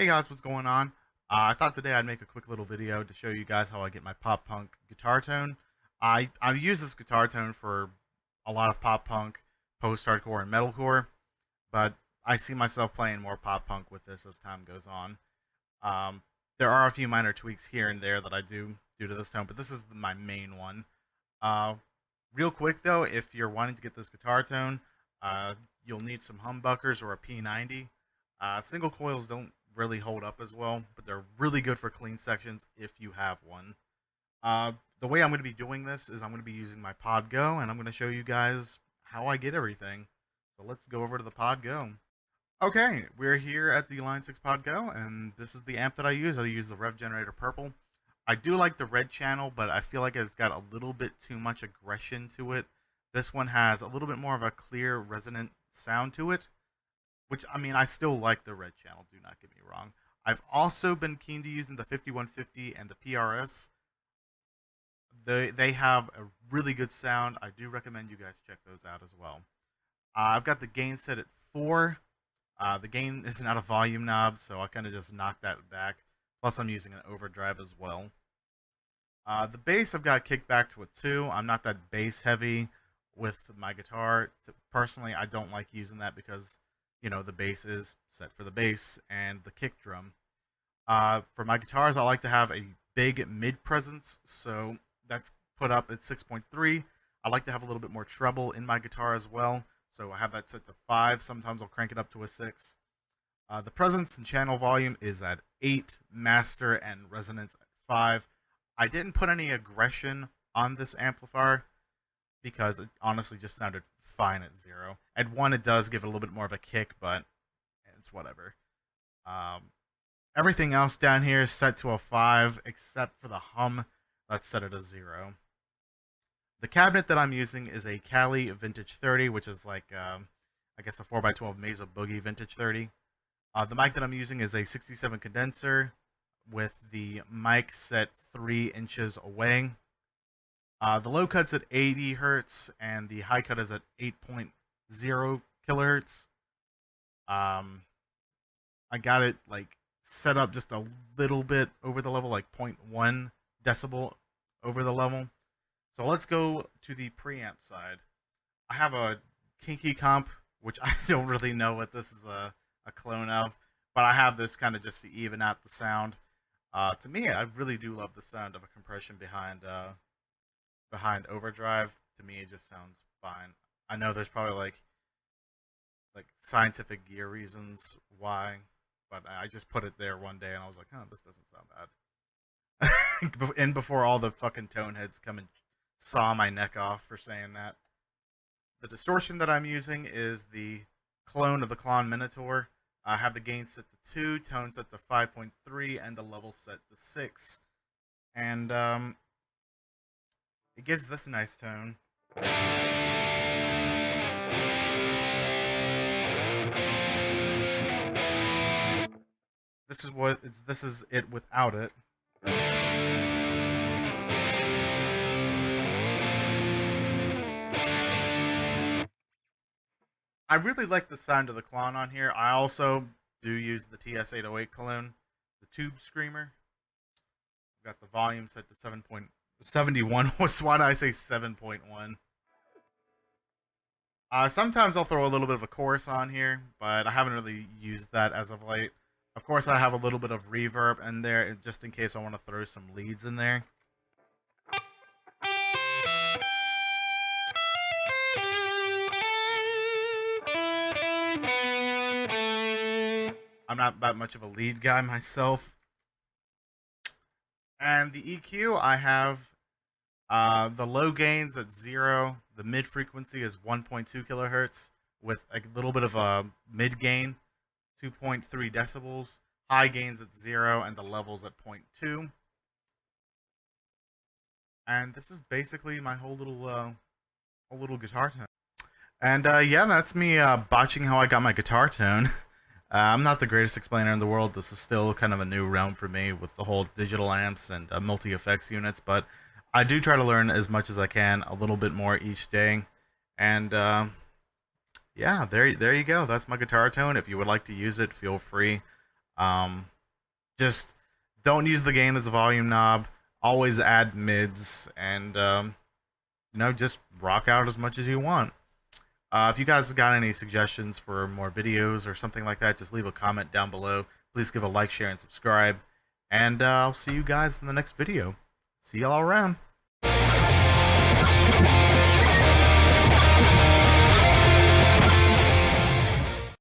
Hey guys, what's going on? I thought today I'd make a quick little video to show you guys how I get my pop punk guitar tone. I've used this guitar tone for a lot of pop punk, post hardcore, and metalcore, but I see myself playing more pop punk with this as time goes on. Um, there are a few minor tweaks here and there that I do to this tone, but this is my main one. Uh, Real quick though, if you're wanting to get this guitar tone, you'll need some humbuckers or a P90. Single coils don't really hold up as well, but they're really good for clean sections if you have one. The way I'm going to be doing this is I'm going to be using my Pod Go, and I'm going to show you guys how I get everything. So let's go over to the Pod Go. Okay, we're here at the Line 6 Pod Go, and this is the amp that I use. I use the Rev Generator Purple. I do like the red channel, but I feel like it's got a little bit too much aggression to it. This one has a little bit more of a clear, resonant sound to it, which, I mean, I still like the red channel, do not get me wrong. I've also been keen to using the 5150 and the PRS. They have a really good sound. I do recommend you guys check those out as well. I've got the gain set at 4. The gain isn't out of volume knob, so I kind of just knocked that back. Plus, I'm using an overdrive as well. The bass I've got kicked back to a 2. I'm not that bass heavy with my guitar. Personally, I don't like using that because, you know, the bass is set for the bass and the kick drum. For my guitars, I like to have a big mid presence, so that's put up at 6.3. I like to have a little bit more treble in my guitar as well, so I have that set to 5. Sometimes I'll crank it up to a 6. The presence and channel volume is at 8, master and resonance at 5. I didn't put any aggression on this amplifier because it honestly just sounded fine at 0. At 1, it does give it a little bit more of a kick, but it's whatever. Everything else down here is set to a 5, except for the hum that's set at a 0. The cabinet that I'm using is a Cali Vintage 30, which is like, I guess a 4x12 Mesa Boogie Vintage 30. The mic that I'm using is a 67 condenser with the mic set 3 inches away. The low cut's at 80 hertz and the high cut is at 8.0 kilohertz. I got it like set up just a little bit over the level, like 0.1 decibel over the level. So let's go to the preamp side. I have a Kinky comp, which I don't really know what this is a clone of, but I have this kind of just to even out the sound. To me, I really do love the sound of a compression behind overdrive. To me, it just sounds fine. I know there's probably like scientific gear reasons why, but I just put it there one day and I was like, oh, this doesn't sound bad. And before all the fucking tone heads come and saw my neck off for saying that. The distortion that I'm using is the clone of the Klon Minotaur. I have the gain set to 2, tone set to 5.3, and the level set to 6. And it gives this a nice tone. This is it without it. I really like the sound of the Klon on here. I also do use the TS-808 clone, the Tube Screamer. I've got the volume set to 7.71. Why did I say 7.1? Sometimes I'll throw a little bit of a chorus on here, but I haven't really used that as of late. Of course, I have a little bit of reverb in there, just in case I want to throw some leads in there. I'm not that much of a lead guy myself. And the EQ, I have the low gains at 0. The mid frequency is 1.2 kilohertz with a little bit of a mid gain, 2.3 decibels. High gains at 0 and the levels at 0.2. And this is basically my whole little guitar tone. And yeah, that's me botching how I got my guitar tone. I'm not the greatest explainer in the world. This is still kind of a new realm for me with the whole digital amps and multi-effects units, but I do try to learn as much as I can, a little bit more each day. And yeah, there you go. That's my guitar tone. If you would like to use it, feel free. Just don't use the gain as a volume knob. Always add mids, and just rock out as much as you want. If you guys got any suggestions for more videos or something like that, just leave a comment down below. Please give a like, share, and subscribe. And I'll see you guys in the next video. See y'all around.